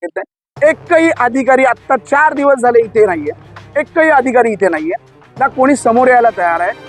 येत नाही। एकही अधिकारी आता 4 दिवस झाले इथे नाहीये, एकही अधिकारी इथे नाहीये, ना कोणी समोर यायला तयार आहे।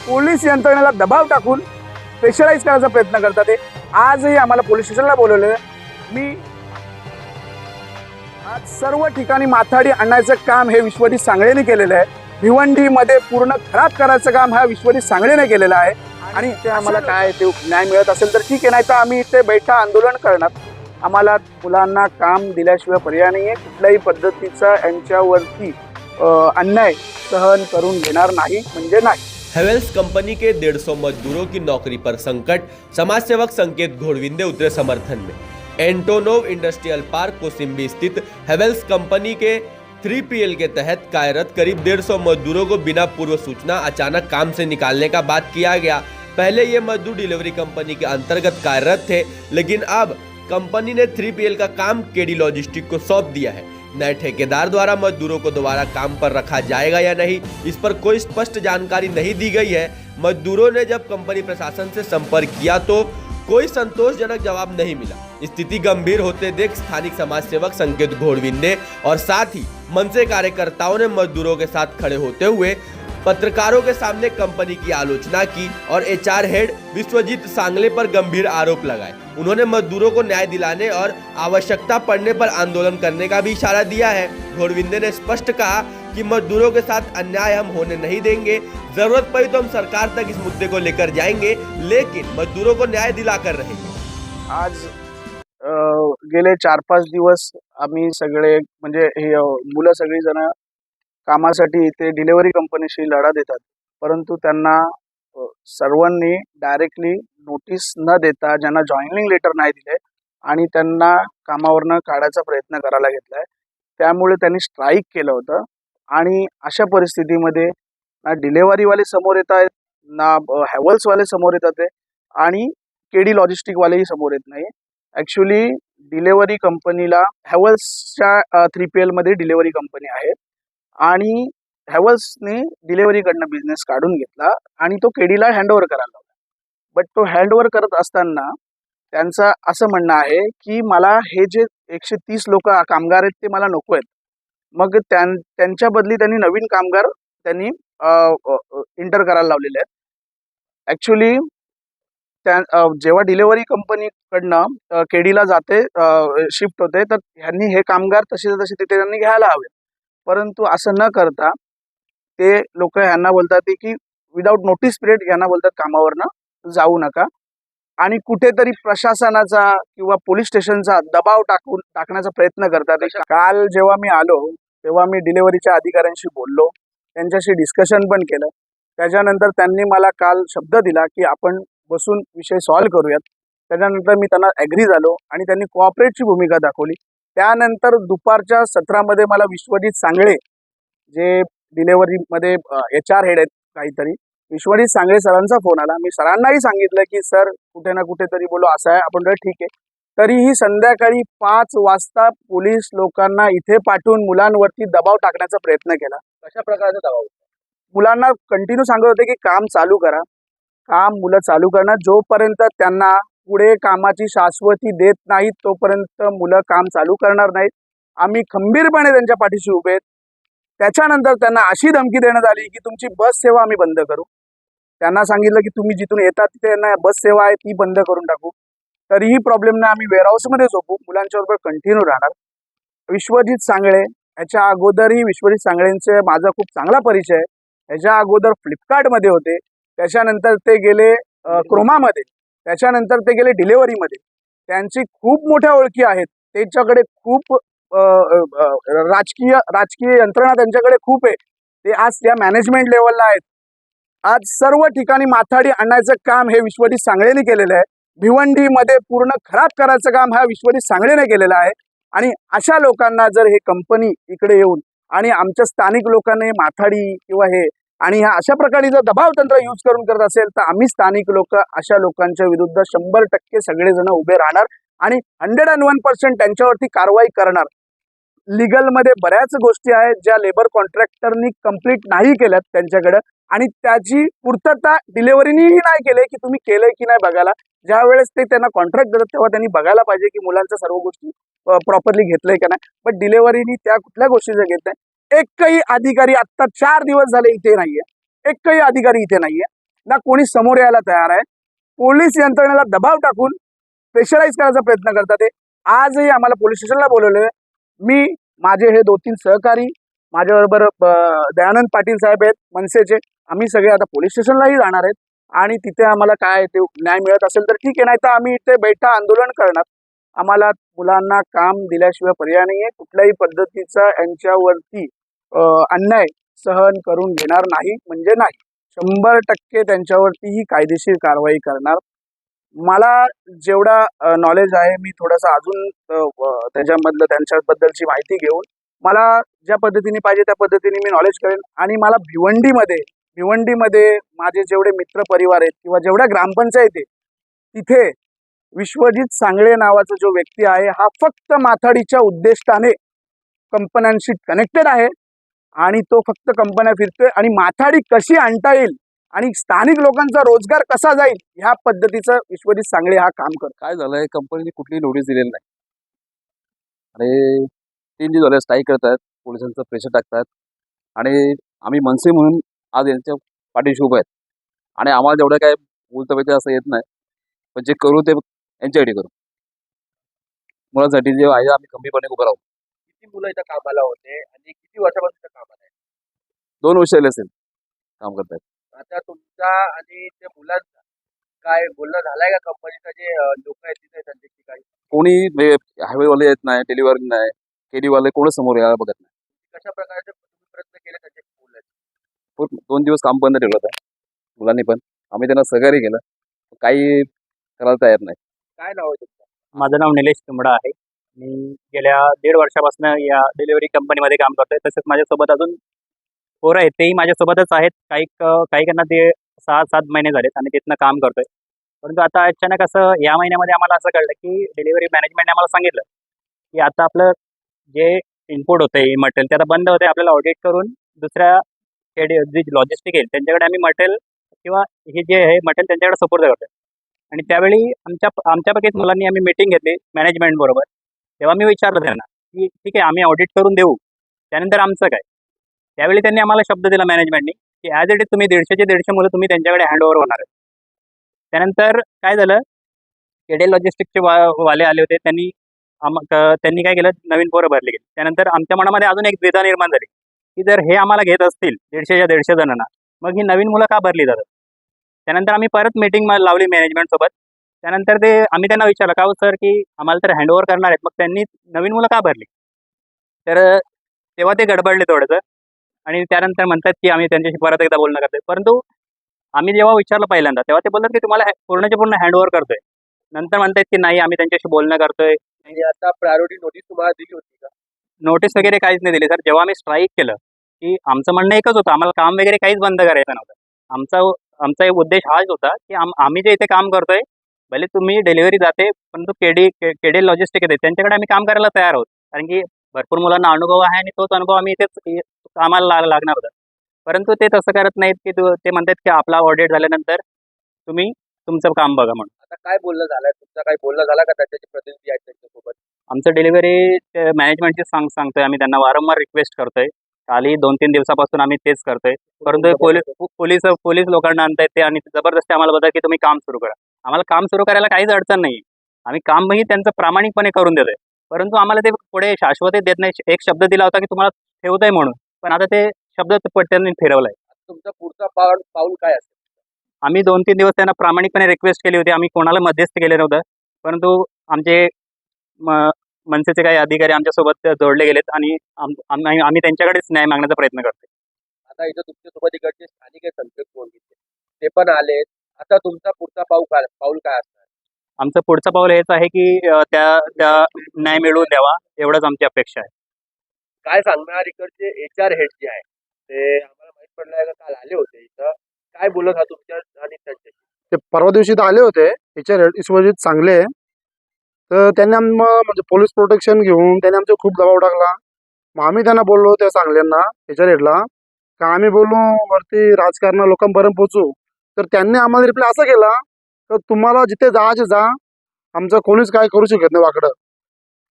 पोलीस यंत्रणेला दबाव टाकून प्रेशराईज करायचा प्रयत्न करतात ते। आजही आम्हाला पोलीस स्टेशनला बोलवलेलं आहे। मी आज सर्व ठिकाणी माथाडी आणायचं काम हे विश्वजित सांगळेने केलेलं आहे। भिवंडीमध्ये पूर्ण खराब करायचं काम हा विश्वजित सांगळेने केलेलं आहे। आणि ते आम्हाला काय ते न्याय मिळत असेल तर ठीक आहे, नाही तर आम्ही इथे बैठा आंदोलन करणार। आम्हाला मुलांना काम दिल्याशिवाय पर्याय नाही आहे। कुठल्याही पद्धतीचा यांच्यावरती अन्याय सहन करून घेणार नाही म्हणजे नाही। हेवेल्स कंपनी के 150 मजदूरों की नौकरी पर संकट, समाज सेवक संकेत घोड़विंदे उतरे समर्थन में। एंटोनोव इंडस्ट्रियल पार्क कोसिम्बी स्थित हेवेल्स कंपनी के 3PL के तहत कार्यरत करीब 150 मजदूरों को बिना पूर्व सूचना अचानक काम से निकालने का बात किया गया। पहले ये मजदूर डिलीवरी कंपनी के अंतर्गत कार्यरत थे, लेकिन अब कंपनी ने 3PL का काम केडी लॉजिस्टिक को सौंप दिया है। नए ठेकेदार द्वारा मजदूरों को दोबारा काम पर रखा जाएगा या नहीं, इस पर कोई स्पष्ट जानकारी नहीं दी गई है। मजदूरों ने जब कंपनी प्रशासन से संपर्क किया तो कोई संतोषजनक जवाब नहीं मिला। स्थिति गंभीर होते देख स्थानिक समाज सेवक संकेत घोड़विंदे और साथ ही मनसे कार्यकर्ताओं ने मजदूरों के साथ खड़े होते हुए पत्रकारों के सामने कंपनी की आलोचना की और HR हेड विश्वजीत सांगले पर गंभीर आरोप लगाए। उन्होंने मजदूरों को न्याय दिलाने और आवश्यकता पड़ने पर आंदोलन करने का भी इशारा दिया है। घोड़विंदे ने स्पष्ट कहा कि मजदूरों के साथ अन्याय हम होने नहीं देंगे, जरूरत पड़ी तो हम सरकार तक इस मुद्दे को लेकर जाएंगे, लेकिन मजदूरों को न्याय दिलाकर रहेंगे। आज गेले 4-5 दिवस आम्ही सगळे म्हणजे हे मुलं सगळी जण कामासाठी इथे डिलिव्हरी कंपनीशी लढा देतात, परंतु त्यांना सर्वांनी डायरेक्टली नोटीस न देता ज्यांना जॉईनिंग लेटर नाही दिले आणि त्यांना कामावरनं काढायचा प्रयत्न करायला घेतलाय। त्यामुळे त्यांनी स्ट्राईक केलं होतं आणि अशा परिस्थितीमध्ये ना डिलिव्हरीवाले समोर येत आहेत, ना हॅवल्सवाले समोर येतात आणि केडी लॉजिस्टिकवालेही समोर येत नाही। ॲक्च्युली डिलिव्हरी कंपनीला हॅवल्सच्या 3PL मध्ये डिलिव्हरी कंपनी आहे आणि हॅवल्सने डिलिव्हरीकडनं बिझनेस काढून घेतला आणि तो केडीला हँडओव्हर करायला लावला। बट तो हँडओव्हर करत असताना त्यांचं असं म्हणणं आहे की मला हे जे 130 लोक कामगार आहेत ते मला नको आहेत। मग त्यांच्या बदली त्यांनी नवीन कामगार त्यांनी इंटर करायला लावलेले आहेत। ॲक्च्युली जेव्हा डिलिव्हरी कंपनीकडनं केडीला जाते शिफ्ट होते तर ह्यांनी हे कामगार तसे तिथे त्यांनी घ्यायला हवे, परंतु असं न करता ते लोक ह्यांना बोलतात की विदाउट नोटीस पिरियड ह्यांना बोलतात कामावरनं जाऊ नका आणि कुठेतरी प्रशासनाचा किंवा पोलीस स्टेशनचा दबाव टाकण्याचा प्रयत्न करतात। काल जेव्हा मी आलो तेव्हा मी डिलिव्हरीच्या अधिकाऱ्यांशी बोललो, त्यांच्याशी डिस्कशन पण केलं। त्याच्यानंतर त्यांनी मला काल शब्द दिला की आपण बसून विषय सॉल्व्ह करूयात। त्याच्यानंतर मी त्यांना ॲग्री झालो आणि त्यांनी कोऑपरेटची भूमिका दाखवली। त्यानंतर दुपारच्या सत्रामध्ये मला विश्वजित सांगळे जे डिलिव्हरीमध्ये HR हेड आहेत काहीतरी, विश्वजित सांगळे सरांचा फोन आला। मी सरांनाही सांगितलं की सर कुठे ना कुठेतरी बोलो असं आहे, आपण ठीक आहे। तरीही संध्याकाळी 5 वाजता पोलीस लोकांना इथे पाठवून मुलांवरती दबाव टाकण्याचा प्रयत्न केला। कशा प्रकारचा दबाव? मुलांना कंटिन्यू सांगत होते की काम चालू करा, काम मुलं चालू करणार। जोपर्यंत त्यांना पुढे कामाची शाश्वती देत नाहीत तोपर्यंत मुलं काम चालू करणार नाहीत। आम्ही खंबीरपणे त्यांच्या पाठीशी उभे आहेत। त्याच्यानंतर त्यांना अशी धमकी देण्यात आली की तुमची बस सेवा आम्ही बंद करू। त्यांना सांगितलं की तुम्ही जिथून येतात तिथे ना बस सेवा आहे ती बंद करून टाकू। तरीही प्रॉब्लेम नाही, आम्ही वेअरहाऊसमध्ये झोपू, मुलांच्याबरोबर कंटिन्यू राहणार। विश्वजित सांगळे याच्या अगोदरही विश्वजित सांगळेंचे माझा खूप चांगला परिचय आहे। याच्या अगोदर फ्लिपकार्टमध्ये होते, त्याच्यानंतर ते गेले क्रोमामध्ये, त्याच्यानंतर ते गेले डिलिव्हरीमध्ये। त्यांची खूप मोठ्या ओळखी आहेत, त्यांच्याकडे खूप राजकीय यंत्रणा त्यांच्याकडे खूप आहे। ते आज त्या मॅनेजमेंट लेवलला आहेत। आज सर्व ठिकाणी माथाडी आणायचं काम हे विश्वजित सांगळेने केलेलं आहे। भिवंडीमध्ये पूर्ण खराब करायचं काम हा विश्वजित सांगळेने केलेलं आहे आणि अशा लोकांना जर हे कंपनी इकडे येऊन आणि आमच्या स्थानिक लोकांनी माथाडी किंवा हे आणि ह्या अशा प्रकारे जर दबाव तंत्र यूज करून करत असेल तर आम्ही स्थानिक लोक अशा लोकांच्या विरुद्ध 100% सगळेजण उभे राहणार आणि 101% त्यांच्यावरती कारवाई करणार। लीगलमध्ये बऱ्याच गोष्टी आहेत ज्या लेबर कॉन्ट्रॅक्टरनी कंप्लीट नाही केल्यात त्यांच्याकडे आणि त्याची पूर्तता डिलिव्हरीनीही नाही केले की तुम्ही केलंय की नाही बघायला। ज्या वेळेस ते त्यांना कॉन्ट्रॅक्ट देतात तेव्हा त्यांनी बघायला पाहिजे की मुलांच्या सर्व गोष्टी प्रॉपरली घेतलंय का नाही. बट डिलेव्हरीनी त्या कुठल्या गोष्टीचं घेत नाही. एकही अधिकारी आत्ता 4 दिवस झाले इथे नाहीये. एकही अधिकारी इथे नाहीये. ना कोणी समोर यायला तयार आहे. पोलीस यंत्रणेला दबाव टाकून प्रेशराईज करायचा प्रयत्न करतात. ते आजही आम्हाला पोलीस स्टेशनला बोलवलंय. मी, माझे हे 2-3 सहकारी, माझ्याबरोबर दयानंद पाटील साहेब आहेत मनसेचे. आम्ही सगळे आता पोलीस स्टेशनलाही जाणार आहेत आणि तिथे आम्हाला काय ते न्याय मिळत असेल तर ठीक आहे, नाही तर आम्ही इथे बैठा आंदोलन करणार. आम्हाला मुलांना काम दिल्याशिवाय पर्याय नाहीये. कुठल्याही पद्धतीचा यांच्यावरती अन्याय सहन करून घेणार नाही म्हणजे नाही. 100% त्यांच्यावरती ही कायदेशीर कारवाई करणार. मला जेवढा नॉलेज आहे मी थोडंसं अजून त्याच्यामधलं त्यांच्याबद्दलची माहिती घेऊन मला ज्या पद्धतीने पाहिजे त्या पद्धतीने मी नॉलेज करेन. आणि मला भिवंडीमध्ये माझे जेवढे मित्र परिवार आहेत किंवा जेवढ्या ग्रामपंचायत आहे तिथे विश्वजित सांगळे नावाचा जो व्यक्ती आहे हा फक्त माथाडीच्या उद्दिष्टाने कंपन्यांशी कनेक्टेड आहे आणि तो फक्त कंपन्या फिरतोय आणि माथाडी कशी आणता येईल आणि स्थानिक लोकांचा रोजगार कसा जाईल ह्या पद्धतीचं विश्वजित सांगळे हा काम करतो. काय झालंय, कंपनीने कुठलीही नोटीस दिलेली नाही आणि 3 दिवस झाले स्ट्राईक करतात, पोलिसांचं प्रेशर टाकतात आणि आम्ही मनसे म्हणून आज यांच्या पाठीशी उभे आहेत आणि आम्हाला जेवढं काय बोलतं असं येत नाही, पण जे करू ते यांच्यासाठी करू. मुलांसाठी जे आहे आम्ही खंबीरपणे उभं राहू. किती मुलं इथं कामाला होते आणि किती वर्षापासून इथं कामाला आहे? 2 वर्ष झाले असेल काम करतात. आता तुमचा आणि त्या मुलांचा काय बोलणं झालंय का? कंपनीचा जे लोक आहेत तिथे त्यांच्याशी काही कोणी हायवेवाले येत नाही, डिलिव्हरी नाही, केडीवाले कोणच समोर यायला बघत नाही. कशा प्रकारचे तुम्ही प्रयत्न केले त्यांच्याशी बोलण्याचे? खूप 2 दिवस काम बंद ठेवलं होतं मुलांनी, पण आम्ही त्यांना सहकार्य केलं, काही करायला तयार नाही. काय नाव आहे तुमचं? माझं नाव निलेश तुंबडा आहे. मी गेल्या 1.5 वर्षापासून या डिलिव्हरी कंपनीमध्ये काम करतोय. तसेच माझ्यासोबत अजून पोरं आहेत, तेही माझ्यासोबतच आहेत. काहीकांना ते 6-7 महिने झालेत आणि तिथनं काम करतोय. परंतु आता अचानक असं या महिन्यामध्ये आम्हाला असं कळलं की डिलिव्हरी मॅनेजमेंटने आम्हाला सांगितलं की आता आपलं जे इनपुट होतं मटेरियल ते आता बंद होते. आपल्याला ऑडिट करून दुसऱ्या जी लॉजिस्टिक आहे त्यांच्याकडे आम्ही मटेरियल किंवा हे जे आहे मटेरियल त्यांच्याकडे सपोर्ट करतोय. आणि त्यावेळी आमच्यापैकीच मुलांनी आम्ही मीटिंग घेतली मॅनेजमेंट बरोबर. तेव्हा मी विचारलं त्यांना की ठीक आहे आम्ही ऑडिट करून देऊ, त्यानंतर आमचं काय. त्यावेळी त्यांनी आम्हाला शब्द दिला मॅनेजमेंटनी की ॲज इट इज तुम्ही 150 मुलं तुम्ही त्यांच्याकडे हँडओव्हर होणार आहेत. त्यानंतर काय झालं, केडे लॉजिस्टिकचे वाले आले होते. त्यांनी काय केलं, नवीन पोरं भरली गेली. त्यानंतर आमच्या मनामध्ये अजून एक द्विधा निर्माण झाली की जर हे आम्हाला घेत असतील 150 जणांना, मग ही नवीन मुलं का भरली जातात. त्यानंतर आम्ही परत मीटिंग लावली मॅनेजमेंटसोबत. त्यानंतर आम्ही त्यांना विचारलं का सर की आम्हाला तर हँडओव्हर करणार आहेत, मग त्यांनी नवीन मुलं का भरली. तर तेव्हा ते गडबडले थोडंसं आणि त्यानंतर म्हणतात की आम्ही त्यांच्याशी परत एकदा बोलणं करतोय. परंतु आम्ही जेव्हा विचारलं पहिल्यांदा तेव्हा ते बोलतात की तुम्हाला पूर्णच्या पूर्ण हँडओव्हर करतोय. नंतर म्हणतात की नाही आम्ही त्यांच्याशी बोलणं करतोय. म्हणजे आता प्रायोरिटी नोटीस तुम्हाला दिली होती का? नोटीस वगैरे काहीच नाही दिली सर. जेव्हा आम्ही स्ट्राईक केलं की आमचं म्हणणं एकच होतं, आम्हाला काम वगैरे काहीच बंद करायचं नव्हतं. आमचा एक उद्देश हाच होता की आम्ही जे इथे काम करतोय, भले तुम्ही डिलिव्हरी जाते परंतु केडी लॉजिस्टिक येते त्यांच्याकडे आम्ही काम करायला तयार आहोत. कारण की भरपूर मुलांना अनुभव आहे आणि तोच अनुभव आम्ही इथेच कामाला लागणार होता. परंतु ते तसं करत नाहीत की ते म्हणतात की आपला ऑडिट झाल्यानंतर तुम्ही तुमचं काम बघा म्हणून. आता काय बोलणं झालंय तुमचं? काही बोलणं झालं का त्यांचे प्रतिनिधी आहेत त्यांच्यासोबत? आमचं डिलिव्हरी मॅनेजमेंटची सांगतोय आम्ही त्यांना वारंवार रिक्वेस्ट करतोय. कालही 2-3 दिवसापासून आम्ही तेच करतोय. परंतु पोलीस लोकांना आणतायत ते आणि जबरदस्ती आम्हाला बघा की तुम्ही काम सुरू करा. आम्हाला काम सुरू करायला काहीच अडचण नाही. आम्ही कामही त्यांचं प्रामाणिकपणे करून देतोय. परंतु आम्हाला ते पुढे शाश्वती देत नाही. एक शब्द दिला होता की तुम्हाला ठेवतोय म्हणून, पण आता ते शब्द त्यांनी फिरवलाय. तुमचा पुढचा पाऊल काय असेल? आम्ही 2-3 दिवस त्यांना प्रामाणिकपणे रिक्वेस्ट केली होती. आम्ही कोणाला मध्यस्थी केलं नव्हतं. परंतु आमचे मनसेचे काही अधिकारी आमच्यासोबत जोडले गेलेत आणि आम्ही त्यांच्याकडेच न्याय मागण्याचा प्रयत्न करतोय. आता इथं तुमच्यासोबत इकडचे स्थानिक आहे संकेत कोळगीचे, ते पण आलेत. आता तुमचा पुढचा पाऊल काय असणार? आमचं पुढचं पाऊल हेच आहे की त्या न्याय मिळवून द्यावा, एवढंच आमची अपेक्षा आहे. काय सांगणार इकडचे HR हेड जे आहे ते आम्हाला माहित पडलंय का काल आले होते इथं, काय बोलत हा तुमच्या आणि त्यांच्याशी? ते परवा दिवशी तर आले होते HR विश्वजित सांगले. तर त्यांनी म्हणजे पोलीस प्रोटेक्शन घेऊन त्यांनी आमच्यावर खूप दबाव टाकला. मग आम्ही त्यांना बोललो त्या सांगल्यांना HR हेडला का आम्ही बोललो वरती राजकारण लोकांपर्यंत पोहोचू. तर त्यांनी आम्हाला रिप्लाय असा केला तर तुम्हाला जिथे जायचे जा, आमचं कोणीच काय करू शकत नाही वाकडं.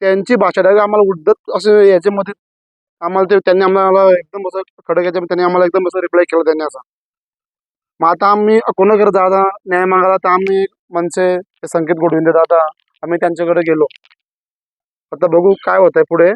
त्यांची भाषा डायरेक्ट आम्हाला उद्धत असं याच्यामध्ये आम्हाला त्यांनी आम्हाला एकदम असं खडक याच्यामध्ये त्यांनी आम्हाला एकदम असं रिप्लाय केला त्यांनी असा. मग आता आम्ही कोणाकडे जाता न्याय मागायला, तर आम्ही मनसे संकेत गोडविंदे दादा आम्ही त्यांच्याकडे गेलो. आता बघू काय होतंय पुढे.